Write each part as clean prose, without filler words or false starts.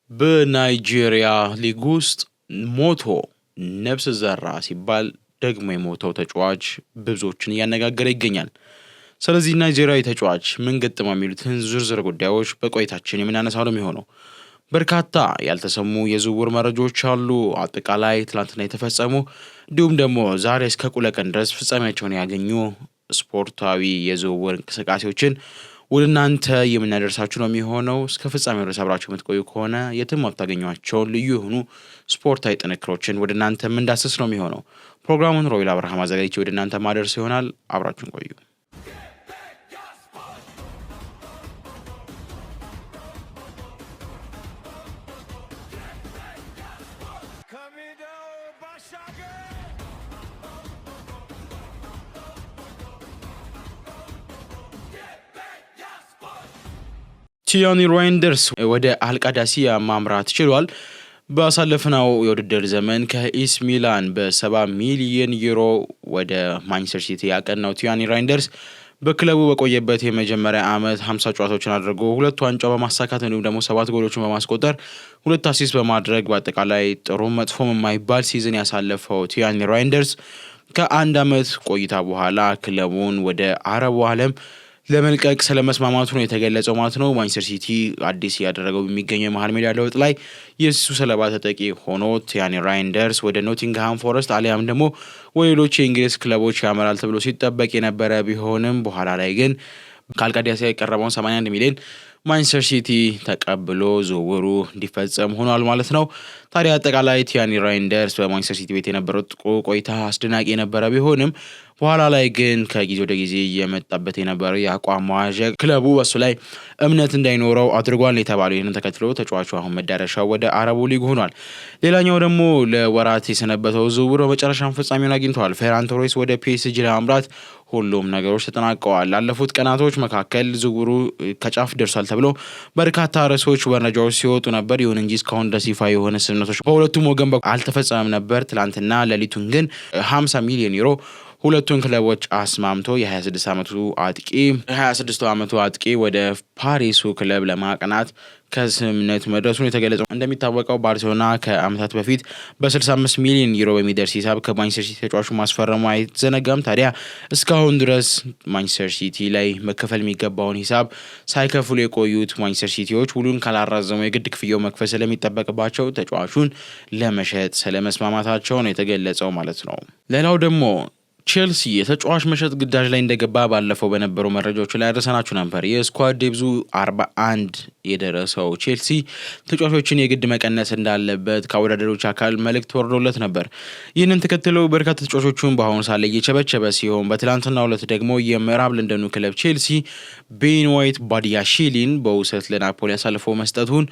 በናይጄሪያ ሊግ ውስጥ ሞቶ ነፍስ ዘራ ሲባል ደግሞ የሞተው ተጫዋች ብዙዎችን እያነጋገረ ይገኛል። ስለዚህ ናይጄሪያዊ ተጫዋች ምን ገጠመው የሚሉትን ዝርዝር ጉዳዮች በቆይታችን የምናነሳው ነው የሚሆነው። በርካታ ያልተሰሙ የዝውውር መረጃዎች አሉ። አጠቃላይ ትላንትና የተፈጸሙ እንዲሁም ደግሞ ዛሬ እስከ እኩለ ቀን ድረስ ፍጻሜያቸውን ያገኙ ስፖርታዊ የዝውውር እንቅስቃሴዎችን ወደ እናንተ የምናደርሳችሁ ነው የሚሆነው። እስከ ፍጻሜው ድረስ አብራችሁ የምትቆዩ ከሆነ የትም አታገኟቸውን ልዩ የሆኑ ስፖርታዊ ጥንክሮችን ወደ እናንተ የምንዳስስ ነው የሚሆነው። ፕሮግራሙን ሮይል አብርሃም አዘጋጅቼ ወደ እናንተ ማደርስ ይሆናል። አብራችሁን ቆዩ። ቲያኒ ራይንደርስ ወደ አልቃዳሲያ ማምራት ችሏል። ባሳለፍነው የውድድር ዘመን ከኤሲ ሚላን በ70 ሚሊዮን ዩሮ ወደ ማንቸስተር ሲቲ ያቀናው ቲያኒ ራይንደርስ በክለቡ በቆየበት የመጀመሪያ ዓመት 50 ጨዋታዎችን አድርጎ 2 ዋንጫ በማሳካት እንዲሁም ደግሞ 7 ጎሎችን በማስቆጠር 2 አሲስት በማድረግ በአጠቃላይ ጥሩ መጥፎም የማይባል ሲዝን ያሳለፈው ቲያኒ ራይንደርስ ከአንድ ዓመት ቆይታ በኋላ ክለቡን ወደ አረቡ ዓለም ለመልቀቅ ስለመስማማቱ ነው የተገለጸው ማለት ነው። ማንቸስተር ሲቲ አዲስ ያደረገው የሚገኘው የመሃል ሜዳ ለውጥ ላይ የሱ ሰለባ ተጠቂ ሆኖ ቲያኒ ራይንደርስ ወደ ኖቲንግሃም ፎረስት አሊያም ደግሞ ወደ ሌሎች የእንግሊዝ ክለቦች ያመራል ተብሎ ሲጠበቅ የነበረ ቢሆንም በኋላ ላይ ግን ከአልቃዳሲያ የቀረበውን 81 ሚሊዮን ማንቸስተር ሲቲ ተቀብሎ ዝውውሩ እንዲፈጸም ሆኗል ማለት ነው። ታዲያ አጠቃላይ ቲያኒ ራይንደርስ በማንቸስተር ሲቲ ቤት የነበረው ቆይታ አስደናቂ የነበረ ቢሆንም በኋላ ላይ ግን ከጊዜ ወደ ጊዜ እየመጣበት የነበረው የአቋም መዋዠቅ ክለቡ በሱ ላይ እምነት እንዳይኖረው አድርጓል የተባለው ይህንን ተከትሎ ተጫዋቹ አሁን መዳረሻው ወደ አረቡ ሊግ ሆኗል። ሌላኛው ደግሞ ለወራት የሰነበተው ዝውውር በመጨረሻም ፍጻሜውን አግኝተዋል። ፌራን ቶሬስ ወደ ፒኤስጂ ለማምራት ሁሉም ነገሮች ተጠናቀዋል። ላለፉት ቀናቶች መካከል ዝውውሩ ከጫፍ ደርሷል ተብሎ በርካታ ርዕሶች መረጃዎች ሲወጡ ነበር። ይሁን እንጂ እስካሁን ድረስ ይፋ የሆነ ስምምነቶች በሁለቱም ወገን አልተፈጸመም ነበር። ትላንትና ሌሊቱን ግን 50 ሚሊዮን ዩሮ ሁለቱን ክለቦች አስማምቶ የ26 ዓመቱ አጥቂ ወደ ፓሪሱ ክለብ ለማቅናት ከስምምነት መድረሱን የተገለጸው። እንደሚታወቀው ባርሴሎና ከዓመታት በፊት በ65 ሚሊዮን ዩሮ በሚደርስ ሂሳብ ከማንቸስተር ሲቲ ተጫዋቹ ማስፈረሙ አይዘነጋም። ታዲያ እስካሁን ድረስ ማንቸስተር ሲቲ ላይ መከፈል የሚገባውን ሂሳብ ሳይከፍሉ የቆዩት ማንቸስተር ሲቲዎች ውሉን ካላራዘሙ የግድ ክፍያው መክፈል ስለሚጠበቅባቸው ተጫዋቹን ለመሸጥ ስለመስማማታቸው ነው የተገለጸው ማለት ነው። ሌላው ደግሞ ቼልሲ የተጫዋች መሸጥ ግዳጅ ላይ እንደገባ ባለፈው በነበሩ መረጃዎች ላይ አድርሰናችሁ ነበር። የስኳድ ዴፕዙ 41 የደረሰው ቼልሲ ተጫዋቾችን የግድ መቀነስ እንዳለበት ከአወዳደሮች አካል መልእክት ወርዶለት ነበር። ይህንን ተከትሎ በርካታ ተጫዋቾቹን በአሁኑ ሰዓት ላይ እየቸበቸበ ሲሆን በትላንትናው ዕለት ደግሞ የምዕራብ ለንደኑ ክለብ ቼልሲ ቤን ዋይት ባዲያሺሊን በውሰት ለናፖሊ አሳልፎ መስጠቱን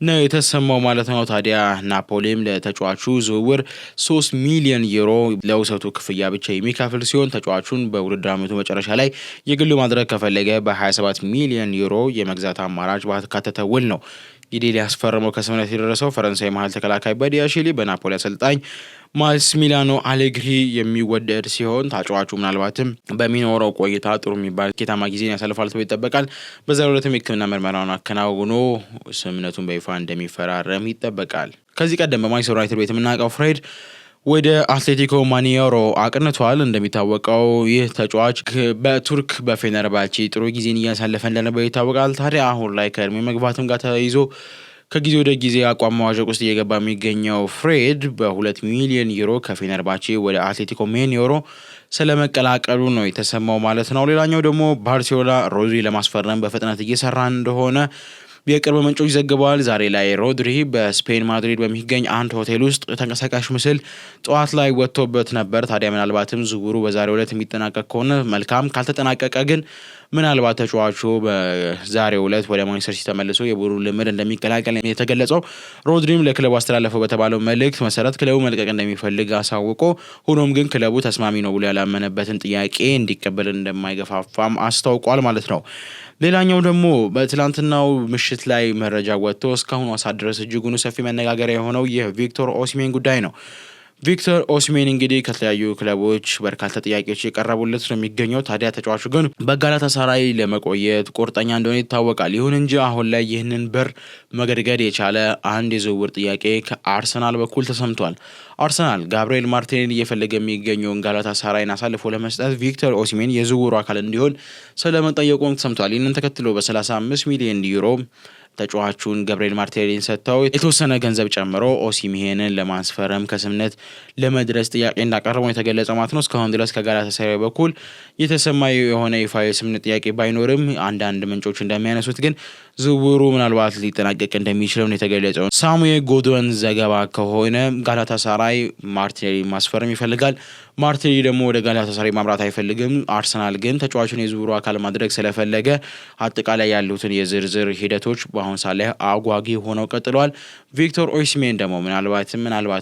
ነው የተሰማው ማለት ነው። ታዲያ ናፖሊም ለተጫዋቹ ዝውውር 3 ሚሊዮን ዩሮ ለውሰቱ ክፍያ ብቻ የሚከፍል ሲሆን ተጫዋቹን በውድድር ዓመቱ መጨረሻ ላይ የግሉ ማድረግ ከፈለገ በ27 ሚሊዮን ዩሮ የመግዛት አማራጭ ባካተተ ውል ነው እንግዲህ ሊያስፈርመው ከስምምነት የደረሰው። ፈረንሳይ መሃል ተከላካይ ባዲያሺሊ በናፖሊ አሰልጣኝ ማስሚሊያኖ አሌግሪ የሚወደድ ሲሆን ተጫዋቹ ምናልባትም በሚኖረው ቆይታ ጥሩ የሚባል ኬታማ ጊዜን ያሳልፋል ተብሎ ይጠበቃል። በዛሬው ዕለት የሕክምና ምርመራውን አከናውኖ ስምምነቱን በይፋ እንደሚፈራረም ይጠበቃል። ከዚህ ቀደም በማንቸስተር ዩናይትድ ቤት የምናውቀው ፍሬድ ወደ አትሌቲኮ ማኒያሮ አቅንቷል። እንደሚታወቀው ይህ ተጫዋች በቱርክ በፌነርባቼ ጥሩ ጊዜን እያሳለፈ እንደነበር ይታወቃል። ታዲያ አሁን ላይ ከእድሜ መግባትም ጋር ተያይዞ ከጊዜ ወደ ጊዜ አቋም መዋዠቅ ውስጥ እየገባ የሚገኘው ፍሬድ በ2 ሚሊዮን ዩሮ ከፌነርባቼ ወደ አትሌቲኮ ማኒያሮ ስለመቀላቀሉ ነው የተሰማው ማለት ነው። ሌላኛው ደግሞ ባርሴሎና ሮድሪ ለማስፈረም በፍጥነት እየሰራ እንደሆነ የቅርብ ምንጮች ዘግበዋል። ዛሬ ላይ ሮድሪ በስፔን ማድሪድ በሚገኝ አንድ ሆቴል ውስጥ ተንቀሳቃሽ ምስል ጠዋት ላይ ወጥቶበት ነበር። ታዲያ ምናልባትም ዝውውሩ በዛሬው ዕለት የሚጠናቀቅ ከሆነ መልካም፣ ካልተጠናቀቀ ግን ምናልባት ተጫዋቹ በዛሬው ዕለት ወደ ማንቸስተር ሲቲ ተመልሶ የቡድኑን ልምድ እንደሚቀላቀል የተገለጸው። ሮድሪም ለክለቡ አስተላለፈው በተባለው መልእክት መሰረት ክለቡ መልቀቅ እንደሚፈልግ አሳውቆ ሆኖም ግን ክለቡ ተስማሚ ነው ብሎ ያላመነበትን ጥያቄ እንዲቀበል እንደማይገፋፋም አስታውቋል ማለት ነው። ሌላኛው ደግሞ በትላንትናው ምሽት ላይ መረጃ ወጥቶ እስካሁን ሰዓት ድረስ እጅጉን ሰፊ መነጋገሪያ የሆነው የቪክቶር ኦሲሜን ጉዳይ ነው። ቪክተር ኦሲሜን እንግዲህ ከተለያዩ ክለቦች በርካታ ጥያቄዎች የቀረቡለት ነው የሚገኘው። ታዲያ ተጫዋቹ ግን በጋላታሳራይ ለመቆየት ቁርጠኛ እንደሆነ ይታወቃል። ይሁን እንጂ አሁን ላይ ይህንን በር መገድገድ የቻለ አንድ የዝውውር ጥያቄ ከአርሰናል በኩል ተሰምቷል። አርሰናል ጋብሪኤል ማርቲኔሊን እየፈለገ የሚገኘውን ጋላታሳራይን አሳልፎ ለመስጠት ቪክተር ኦሲሜን የዝውውሩ አካል እንዲሆን ስለመጠየቁም ተሰምቷል። ይህንን ተከትሎ በ35 ሚሊዮን ዩሮ ተጫዋቹን ጋብሪኤል ማርቲኔሊን ሰጥተው የተወሰነ ገንዘብ ጨምሮ ኦሲሜንን ለማስፈረም ከስምነት ለመድረስ ጥያቄ እንዳቀረበው የተገለጸ ማለት ነው። እስካሁን ድረስ ከጋላታሳራይ በኩል የተሰማ የሆነ ይፋዊ ስምነት ጥያቄ ባይኖርም አንዳንድ ምንጮች እንደሚያነሱት ግን ዝውውሩ ምናልባት ሊጠናቀቅ እንደሚችለው ነው የተገለጸው። ሳሙኤል ጎዶን ዘገባ ከሆነ ጋላታሳራይ ማርቲኔሊን ማስፈረም ይፈልጋል። ማርቲኔሊ ደግሞ ወደ ጋላታሳራይ ማምራት አይፈልግም። አርሰናል ግን ተጫዋቹን የዝውውሩ አካል ማድረግ ስለፈለገ አጠቃላይ ያሉትን የዝርዝር ሂደቶች በአሁን ሰዓት ላይ አጓጊ ሆነው ቀጥለዋል። ቪክተር ኦሲሜን ደግሞ ምናልባት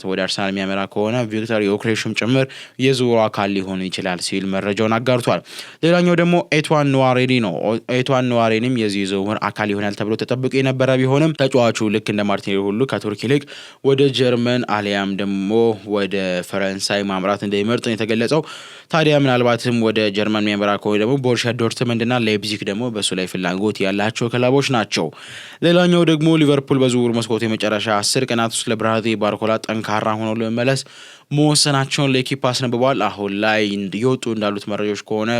ወደ አርሰናል የሚያመራ ከሆነ ቪክተር ዮክሬሽም ጭምር የዝውውሩ አካል ሊሆን ይችላል ሲል መረጃውን አጋርቷል። ሌላኛው ደግሞ ኤቷን ኑዋሬሪ ነው። ኤቷን ኑዋሬሪም የዚህ ዝውውር አካል ይሆናል ተብሎ ተጠብቆ የነበረ ቢሆንም ተጫዋቹ ልክ እንደ ማርቲኔሊ ሁሉ ከቱርክ ይልቅ ወደ ጀርመን አሊያም ደግሞ ወደ ፈረንሳይ ማምራት እንደሚመርጥ ነው የተገለጸው። ታዲያ ምናልባትም ወደ ጀርመን የሚያመራ ከሆነ ደግሞ ቦሩሲያ ዶርትመንድ እና ላይፕዚግ ደግሞ በሱ ላይ ፍላጎት ያላቸው ክለቦች ናቸው። ሌላኛው ደግሞ ሊቨርፑል በዝውውር መስኮቱ የመጨረሻ 10 ቀናት ውስጥ ለብራሂም ባርኮላ ጠንካራ ሆኖ ለመመለስ መወሰናቸውን ለኪፕ አስነብበዋል። አሁን ላይ እየወጡ እንዳሉት መረጃዎች ከሆነ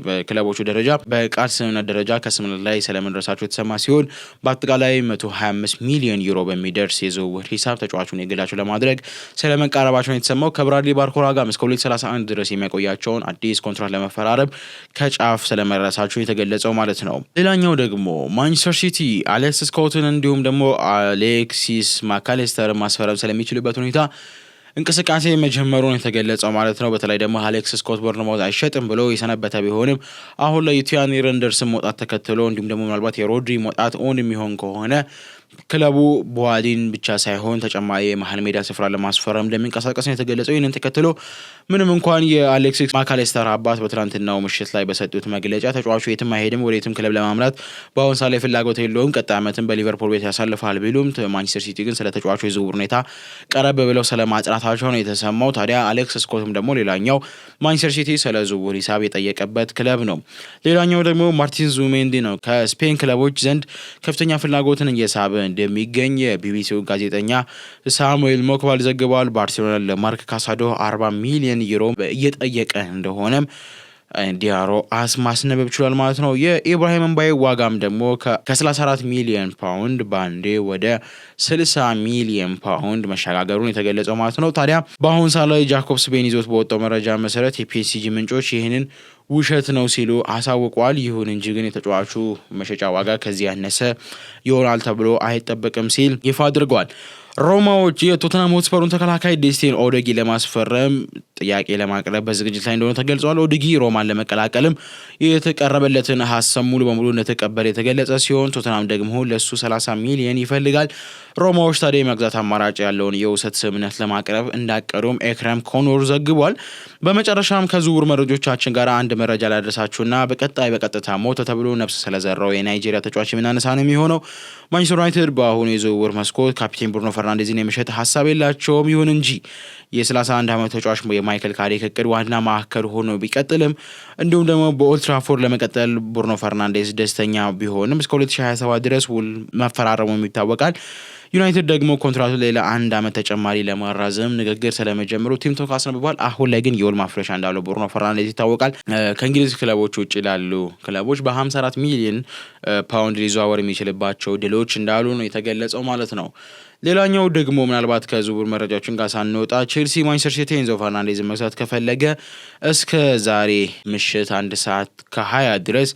በክለቦቹ ደረጃ በቃል ስምምነት ደረጃ ከስምምነት ላይ ስለመድረሳቸው የተሰማ ሲሆን በአጠቃላይ 125 ሚሊዮን ዩሮ በሚደርስ የዝውውር ሂሳብ ተጫዋቹን የግላቸው ለማድረግ ስለመቃረባቸው የተሰማው። ከብራድሊ ባርኮላ ጋር እስከ 2031 ድረስ የሚያቆያቸውን አዲስ ኮንትራት ለመፈራረም ከጫፍ ስለመድረሳቸው የተገለጸው ማለት ነው። ሌላኛው ደግሞ ማንቸስተር ሲቲ አሌክስ ስኮትን እንዲሁም ደግሞ አሌክሲስ ማካሌስተር ማስፈረም ስለሚችልበት ሁኔታ እንቅስቃሴ መጀመሩን የተገለጸው ማለት ነው። በተለይ ደግሞ አሌክስ ስኮት ቦርንማውዝ አይሸጥም ብሎ የሰነበተ ቢሆንም አሁን ላይ የቲያኒ ረንደርስን መውጣት ተከትሎ እንዲሁም ደግሞ ምናልባት የሮድሪ መውጣት ኦን የሚሆን ከሆነ ክለቡ ቦዋዲን ብቻ ሳይሆን ተጨማሪ የመሀል ሜዳ ስፍራ ለማስፈረም እንደሚንቀሳቀስ ነው የተገለጸው። ይህንን ተከትሎ ምንም እንኳን የአሌክሲስ ማካሌስተር አባት በትናንትናው ምሽት ላይ በሰጡት መግለጫ ተጫዋቹ የትም አይሄድም፣ ወደ የትም ክለብ ለማምራት በአሁን ሰዓት ላይ ፍላጎት የለውም፣ ቀጣይ ዓመትን በሊቨርፑል ቤት ያሳልፋል ቢሉም ማንቸስተር ሲቲ ግን ስለ ተጫዋቹ የዝውውር ሁኔታ ቀረብ ብለው ስለ ማጽናታቸው ነው የተሰማው። ታዲያ አሌክስ ስኮትም ደግሞ ሌላኛው ማንቸስተር ሲቲ ስለ ዝውውር ሂሳብ የጠየቀበት ክለብ ነው። ሌላኛው ደግሞ ማርቲን ዙሜንዲ ነው። ከስፔን ክለቦች ዘንድ ከፍተኛ ፍላጎትን እየሳበ እንደሚገኝ የቢቢሲው ጋዜጠኛ ሳሙኤል ሞክባል ዘግቧል። ባርሴሎና ለማርክ ካሳዶ 40 ሚሊዮን ዩሮ እየጠየቀ እንደሆነም ዲያሮ ማስነበብ ችሏል ማለት ነው። የኢብራሂም ምባዬ ዋጋም ደግሞ ከ34 ሚሊዮን ፓውንድ ባንዴ ወደ 60 ሚሊዮን ፓውንድ መሸጋገሩን የተገለጸው ማለት ነው። ታዲያ በአሁን ሰዓት ላይ ጃኮብስ ቤን ይዞት በወጣው መረጃ መሰረት የፒኤስጂ ምንጮች ይህንን ውሸት ነው ሲሉ አሳውቀዋል። ይሁን እንጂ ግን የተጫዋቹ መሸጫ ዋጋ ከዚህ ያነሰ ይሆናል ተብሎ አይጠበቅም ሲል ይፋ አድርገዋል። ሮማዎች የቶተንሃም ሆትስፐሩን ተከላካይ ዴስቲን ኦዴጊ ለማስፈረም ጥያቄ ለማቅረብ በዝግጅት ላይ እንደሆነ ተገልጿል። ኦዴጊ ሮማን ለመቀላቀልም የተቀረበለትን ሀሳብ ሙሉ በሙሉ እንደተቀበለ የተገለጸ ሲሆን ቶተንሃም ደግሞ ለሱ 30 ሚሊዮን ይፈልጋል። ሮማዎች ታዲያ የመግዛት አማራጭ ያለውን የውሰት ስምምነት ለማቅረብ እንዳቀሩም ኤክረም ኮኖር ዘግቧል። በመጨረሻም ከዝውውር መረጆቻችን ጋር አንድ መረጃ ላደረሳችሁና በቀጣይ በቀጥታ ሞተ ተብሎ ነፍስ ስለዘራው የናይጄሪያ ተጫዋች የምናነሳ ነው የሚሆነው። ማንቸስተር ዩናይትድ በአሁኑ የዝውውር መስኮት ካፒቴን ብሩኖ ፈርናንዴዝን የመሸጥ ሀሳብ የላቸውም። ይሁን እንጂ የ31 ዓመት ተጫዋች የማይክል ካሪክ እቅድ ዋና ማዕከል ሆኖ ቢቀጥልም እንዲሁም ደግሞ በኦልድ ትራፎርድ ለመቀጠል ብሩኖ ፈርናንዴዝ ደስተኛ ቢሆንም እስከ 2027 ድረስ ውል መፈራረሙ ይታወቃል። ዩናይትድ ደግሞ ኮንትራቱ ሌላ 1 ዓመት ተጨማሪ ለማራዘም ንግግር ስለመጀመሩ ቲም ቶክ አስነብቧል። አሁን ላይ ግን የውል ማፍረሻ እንዳለው ብሩኖ ፈርናንዴዝ ይታወቃል። ከእንግሊዝ ክለቦች ውጭ ላሉ ክለቦች በ54 ሚሊዮን ፓውንድ ሊዘዋወር የሚችልባቸው ድሎች እንዳሉ ነው የተገለጸው ማለት ነው። ሌላኛው ደግሞ ምናልባት ከዝውውር መረጃዎችን ጋር ሳንወጣ ቼልሲ ማንቸስተር ሲቲ ኤንዞ ፈርናንዴዝን መግዛት ከፈለገ እስከ ዛሬ ምሽት 1 ሰዓት ከ20 ድረስ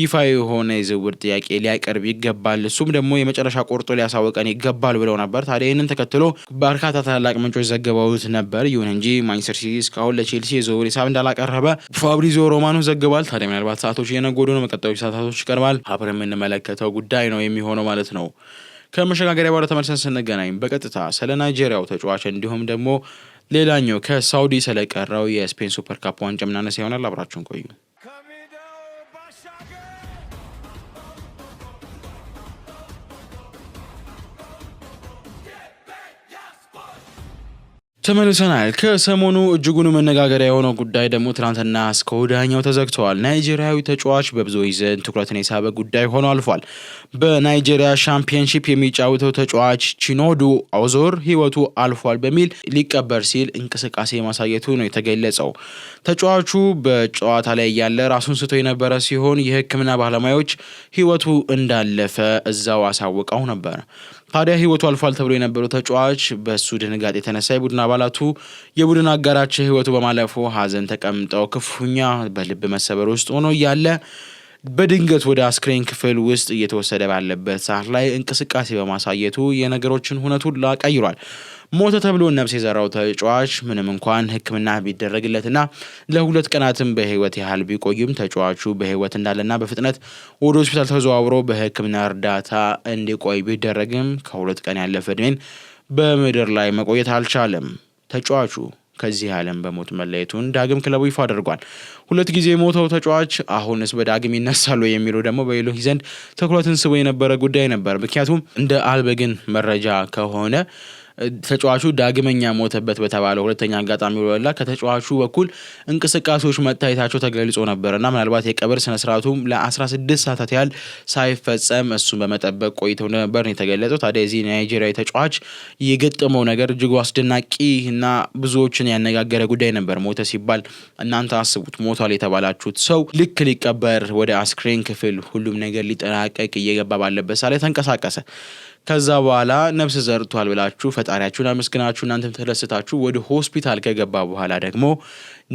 ይፋ የሆነ የዝውውር ጥያቄ ሊያቀርብ ይገባል፣ እሱም ደግሞ የመጨረሻ ቆርጦ ሊያሳውቀን ይገባል ብለው ነበር። ታዲያ ይህንን ተከትሎ በርካታ ታላላቅ ምንጮች ዘግበውት ነበር። ይሁን እንጂ ማንቸስተር ሲቲ እስካሁን ለቼልሲ የዝውውር ሂሳብ እንዳላቀረበ ፋብሪዚዮ ሮማኖ ዘግቧል። ታዲያ ምናልባት ሰዓቶች እየነጎዱ ነው፣ መቀጠሎች ሰዓታቶች ይቀርባል። አብረን የምንመለከተው ጉዳይ ነው የሚሆነው ማለት ነው። ከመሸጋገሪያ በኋላ ተመልሰን ስንገናኝ በቀጥታ ስለ ናይጄሪያው ተጫዋች እንዲሁም ደግሞ ሌላኛው ከሳውዲ ስለቀረው የስፔን ሱፐር ካፕ ዋንጫ ምናነሳ ይሆናል። አብራችሁን ቆዩ። ተመልሰናል። ከሰሞኑ እጅጉን መነጋገሪያ የሆነው ጉዳይ ደግሞ ትናንትና እስከ ወዲያኛው ተዘግቷል። ናይጄሪያዊ ተጫዋች በብዙዎች ዘንድ ትኩረትን የሳበ ጉዳይ ሆኖ አልፏል። በናይጄሪያ ሻምፒዮንሺፕ የሚጫወተው ተጫዋች ቺኖዱ አውዞር ሕይወቱ አልፏል በሚል ሊቀበር ሲል እንቅስቃሴ ማሳየቱ ነው የተገለጸው። ተጫዋቹ በጨዋታ ላይ ያለ ራሱን ስቶ የነበረ ሲሆን የሕክምና ባለሙያዎች ሕይወቱ እንዳለፈ እዛው አሳውቀው ነበር። ታዲያ ሕይወቱ አልፏል ተብሎ የነበረው ተጫዋች በሱ ድንጋጤ የተነሳ የቡድን አባላቱ የቡድን አጋራቸው ሕይወቱ በማለፉ ሀዘን ተቀምጠው ክፉኛ በልብ መሰበር ውስጥ ሆኖ እያለ በድንገት ወደ አስክሬን ክፍል ውስጥ እየተወሰደ ባለበት ሰዓት ላይ እንቅስቃሴ በማሳየቱ የነገሮችን ሁነት ሁሉ ቀይሯል። ሞተ ተብሎ ነፍስ የዘራው ተጫዋች ምንም እንኳን ሕክምና ቢደረግለትና ለ2 ቀናትም በህይወት ያህል ቢቆይም ተጫዋቹ በህይወት እንዳለና በፍጥነት ወደ ሆስፒታል ተዘዋውሮ በሕክምና እርዳታ እንዲቆይ ቢደረግም ከ2 ቀን ያለፈ ዕድሜን በምድር ላይ መቆየት አልቻለም። ተጫዋቹ ከዚህ ዓለም በሞት መለየቱን ዳግም ክለቡ ይፋ አድርጓል። 2 ጊዜ የሞተው ተጫዋች አሁንስ በዳግም ይነሳሉ የሚለው ደግሞ በሌሎች ዘንድ ትኩረትን ስቦ የነበረ ጉዳይ ነበር። ምክንያቱም እንደ አልበግን መረጃ ከሆነ ተጫዋቹ ዳግመኛ ሞተበት በተባለው ሁለተኛ አጋጣሚ ወላ ከተጫዋቹ በኩል እንቅስቃሴዎች መታየታቸው ተገልጾ ነበርና ምናልባት የቀብር ስነ ስርዓቱም ለ16 ሰዓታት ያህል ሳይፈጸም እሱን በመጠበቅ ቆይተው ነበር ነው የተገለጸው። ታዲያ እዚህ ናይጄሪያዊ ተጫዋች የገጠመው ነገር እጅግ አስደናቂና ብዙዎችን ያነጋገረ ጉዳይ ነበር። ሞተ ሲባል እናንተ አስቡት፣ ሞቷል የተባላችሁት ሰው ልክ ሊቀበር ወደ አስክሬን ክፍል ሁሉም ነገር ሊጠናቀቅ እየገባ ባለበት ሰዓት ላይ ተንቀሳቀሰ። ከዛ በኋላ ነፍስ ዘርቷል ብላችሁ ፈጣሪያችሁን አመስግናችሁ እናንተም ተደስታችሁ ወደ ሆስፒታል ከገባ በኋላ ደግሞ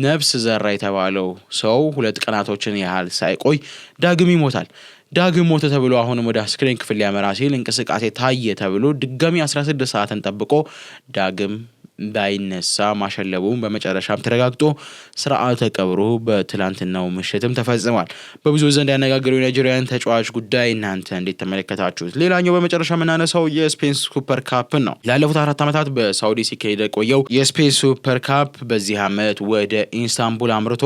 ነፍስ ዘራ የተባለው ሰው 2 ቀናቶችን ያህል ሳይቆይ ዳግም ይሞታል። ዳግም ሞተ ተብሎ አሁንም ወደ አስክሬን ክፍል ሊያመራ ሲል እንቅስቃሴ ታየ ተብሎ ድጋሚ 16 ሰዓትን ጠብቆ ዳግም ባይነሳ ማሸለቡን በመጨረሻም ተረጋግጦ ስርዓተ ቀብሩ በትላንትናው ምሽትም ተፈጽሟል። በብዙ ዘንድ ያነጋገረው የናይጄሪያን ተጫዋች ጉዳይ እናንተ እንዴት ተመለከታችሁት? ሌላኛው በመጨረሻ የምናነሳው የስፔን ሱፐር ካፕ ነው። ላለፉት 4 ዓመታት በሳውዲ ሲካሄድ ቆየው የስፔን ሱፐር ካፕ በዚህ ዓመት ወደ ኢስታንቡል አምርቶ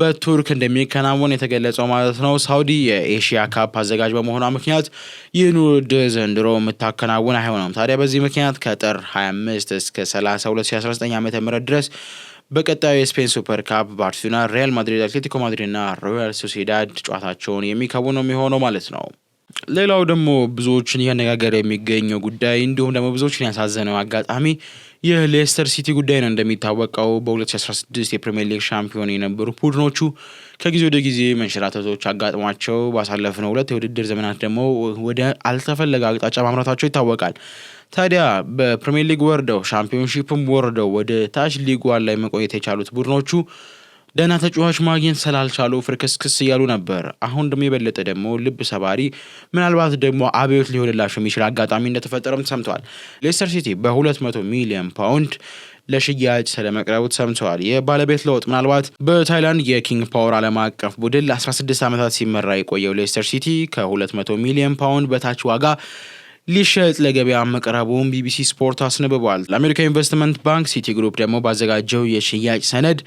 በቱርክ እንደሚከናወን የተገለጸው ማለት ነው። ሳውዲ የኤሽያ ካፕ አዘጋጅ በመሆኗ ምክንያት ይህን ውድድር ዘንድሮ የምታከናውን አይሆንም። ታዲያ በዚህ ምክንያት ከጥር 25 እስከ 2019 ዓ.ም ድረስ በቀጣዩ የስፔን ሱፐር ካፕ ባርሴሎና፣ ሪያል ማድሪድ፣ አትሌቲኮ ማድሪድ እና ሮያል ሶሲዳድ ጨዋታቸውን የሚከውኑ ነው የሚሆነው ማለት ነው። ሌላው ደግሞ ብዙዎችን እያነጋገረ የሚገኘው ጉዳይ እንዲሁም ደግሞ ብዙዎችን ያሳዘነው አጋጣሚ የሌስተር ሲቲ ጉዳይ ነው። እንደሚታወቀው በ2016 የፕሪሚየር ሊግ ሻምፒዮን የነበሩ ቡድኖቹ ከጊዜ ወደ ጊዜ መንሸራተቶች አጋጥሟቸው ባሳለፍነው 2 የውድድር ዘመናት ደግሞ ወደ አልተፈለገ አቅጣጫ ማምራታቸው ይታወቃል። ታዲያ በፕሪሚየር ሊግ ወርደው ሻምፒዮንሺፕም ወርደው ወደ ታች ሊግ ላይ መቆየት የቻሉት ቡድኖቹ ደህና ተጫዋች ማግኘት ስላልቻሉ ፍርክስክስ እያሉ ነበር። አሁን ደግሞ የበለጠ ደግሞ ልብ ሰባሪ ምናልባት ደግሞ አብዮት ሊሆንላቸው የሚችል አጋጣሚ እንደተፈጠረም ተሰምተዋል። ሌስተር ሲቲ በ200 ሚሊዮን ፓውንድ ለሽያጭ ስለመቅረቡ ተሰምተዋል። የባለቤት ለውጥ ምናልባት በታይላንድ የኪንግ ፓወር ዓለም አቀፍ ቡድን ለ16 ዓመታት ሲመራ የቆየው ሌስተር ሲቲ ከ200 ሚሊዮን ፓውንድ በታች ዋጋ ሊሸጥ ለገበያ መቅረቡን ቢቢሲ ስፖርት አስነብቧል። ለአሜሪካ ኢንቨስትመንት ባንክ ሲቲ ግሩፕ ደግሞ ባዘጋጀው የሽያጭ ሰነድ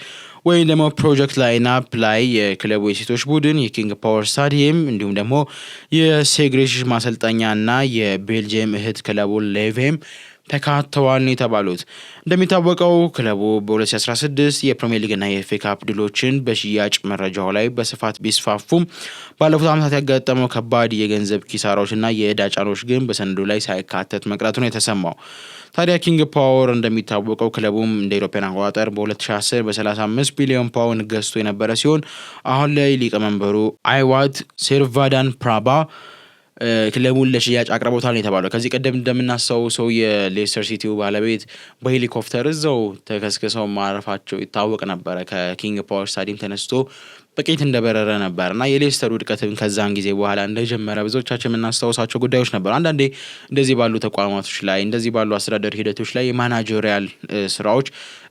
ወይም ደግሞ ፕሮጀክት ላይናፕ ላይ የክለቡ የሴቶች ቡድን፣ የኪንግ ፓወር ስታዲየም እንዲሁም ደግሞ የሴግሬሽ ማሰልጠኛና የቤልጅየም እህት ክለቡ ሌቬም ተካተዋል ነው የተባሉት። እንደሚታወቀው ክለቡ በ2016 የፕሪሚየር ሊግና የኤፍኤ ካፕ ድሎችን በሽያጭ መረጃው ላይ በስፋት ቢስፋፉም ባለፉት ዓመታት ያጋጠመው ከባድ የገንዘብ ኪሳራዎችና የዕዳ ጫናዎች ግን በሰነዱ ላይ ሳይካተት መቅረቱ ነው የተሰማው። ታዲያ ኪንግ ፓወር እንደሚታወቀው ክለቡም እንደ ኢሮፓያን አቆጣጠር በ2010 በ35 ቢሊዮን ፓውንድ ገዝቶ የነበረ ሲሆን አሁን ላይ ሊቀመንበሩ አይዋት ሴርቫዳን ፕራባ ክለቡን ለሽያጭ አቅርቦታል ነው የተባለው። ከዚህ ቀደም እንደምናስታውሰው የሌስተር ሲቲው ባለቤት በሄሊኮፕተር እዛው ተከስክሰው ማረፋቸው ይታወቅ ነበረ። ከኪንግ ፓወር ስታዲየም ተነስቶ በቄት እንደበረረ ነበርና የሌስተር ውድቀትም ከዛን ጊዜ በኋላ እንደጀመረ ብዙዎቻችን የምናስታውሳቸው ጉዳዮች ነበር። አንዳንዴ እንደዚህ ባሉ ተቋማቶች ላይ እንደዚህ ባሉ አስተዳደር ሂደቶች ላይ የማናጀሪያል ስራዎች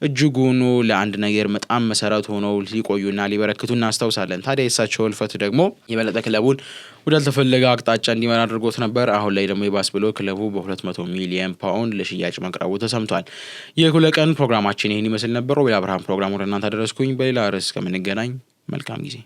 እጅጉኑ ለአንድ ነገር በጣም መሰረት ሆነው ሊቆዩና ሊበረክቱ እናስታውሳለን። ታዲያ የእሳቸው ህልፈት ደግሞ የበለጠ ክለቡን ወዳልተፈለገ አቅጣጫ እንዲመራ አድርጎት ነበር። አሁን ላይ ደግሞ ይባስ ብሎ ክለቡ በ200 ሚሊዮን ፓውንድ ለሽያጭ መቅረቡ ተሰምቷል። የሁለቀን ፕሮግራማችን ይህን ይመስል ነበር። ወይ አብርሃም ፕሮግራሙን እናንተ አደረስኩኝ። በሌላ ርዕስ ከምንገናኝ መልካም ጊዜ